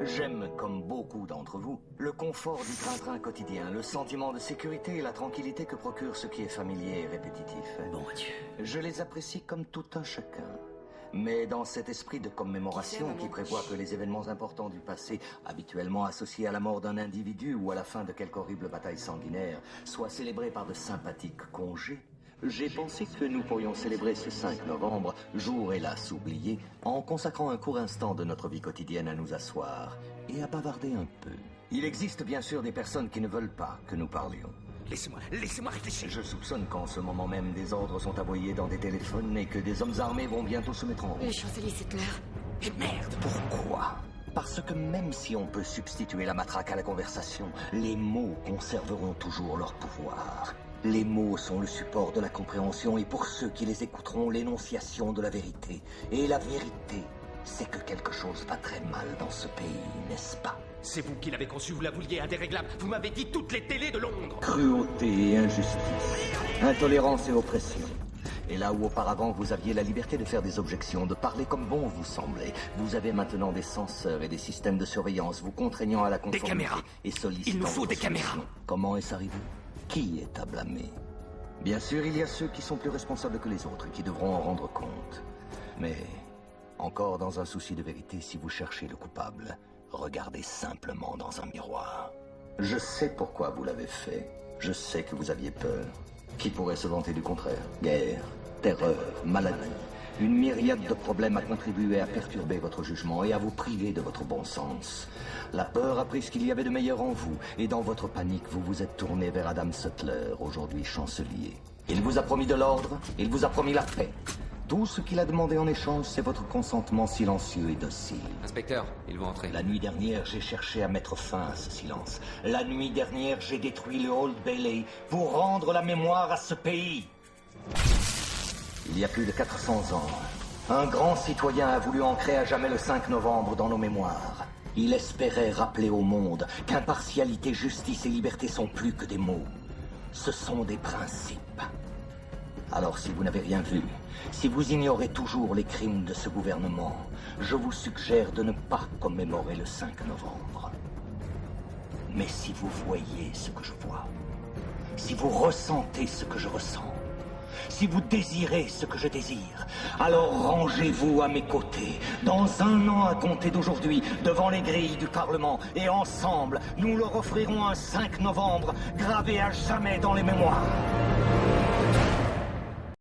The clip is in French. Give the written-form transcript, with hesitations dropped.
J'aime, comme beaucoup d'entre vous, le confort du train-train quotidien, le sentiment de sécurité et la tranquillité que procure ce qui est familier et répétitif. Bon Dieu. Je les apprécie comme tout un chacun. Mais dans cet esprit de commémoration qui prévoit que les événements importants du passé, habituellement associés à la mort d'un individu ou à la fin de quelque horrible bataille sanguinaire, soient célébrés par de sympathiques congés, j'ai pensé que nous pourrions célébrer ce 5 novembre, jour hélas oublié, en consacrant un court instant de notre vie quotidienne à nous asseoir et à bavarder un peu. Il existe bien sûr des personnes qui ne veulent pas que nous parlions. Laissez-moi réfléchir. Je soupçonne qu'en ce moment même, des ordres sont aboyés dans des téléphones et que des hommes armés vont bientôt se mettre en route. Les Champs-Élysées, c'est l'heure. Et merde. Pourquoi? Parce que même si on peut substituer la matraque à la conversation, les mots conserveront toujours leur pouvoir. Les mots sont le support de la compréhension et pour ceux qui les écouteront, l'énonciation de la vérité. Et la vérité, c'est que quelque chose va très mal dans ce pays, n'est-ce pas? C'est vous qui l'avez conçu, vous la vouliez indéréglable. Vous m'avez dit toutes les télés de Londres. Cruauté et injustice, intolérance et oppression. Et là où auparavant vous aviez la liberté de faire des objections, de parler comme bon vous semblait, vous avez maintenant des censeurs et des systèmes de surveillance vous contraignant à la conformité. Des caméras. Et sollicitant. Il nous faut vos des caméras. solutions. Comment est-ce arrivé? Qui est à blâmer? Bien sûr, il y a ceux qui sont plus responsables que les autres et qui devront en rendre compte. Mais, encore dans un souci de vérité, si vous cherchez le coupable, regardez simplement dans un miroir. Je sais pourquoi vous l'avez fait. Je sais que vous aviez peur. Qui pourrait se vanter du contraire? Guerre, terreur, maladie. Une myriade de problèmes a contribué à perturber votre jugement et à vous priver de votre bon sens. La peur a pris ce qu'il y avait de meilleur en vous, et dans votre panique, vous vous êtes tourné vers Adam Sutler, aujourd'hui chancelier. Il vous a promis de l'ordre, il vous a promis la paix. Tout ce qu'il a demandé en échange, c'est votre consentement silencieux et docile. Inspecteur, ils vont entrer. La nuit dernière, j'ai cherché à mettre fin à ce silence. La nuit dernière, j'ai détruit le Old Bailey pour rendre la mémoire à ce pays. Il y a plus de 400 ans, un grand citoyen a voulu ancrer à jamais le 5 novembre dans nos mémoires. Il espérait rappeler au monde qu'impartialité, justice et liberté sont plus que des mots. Ce sont des principes. Alors si vous n'avez rien vu, si vous ignorez toujours les crimes de ce gouvernement, je vous suggère de ne pas commémorer le 5 novembre. Mais si vous voyez ce que je vois, si vous ressentez ce que je ressens, si vous désirez ce que je désire, alors rangez-vous à mes côtés, dans 1 an à compter d'aujourd'hui, devant les grilles du Parlement, et ensemble, nous leur offrirons un 5 novembre gravé à jamais dans les mémoires.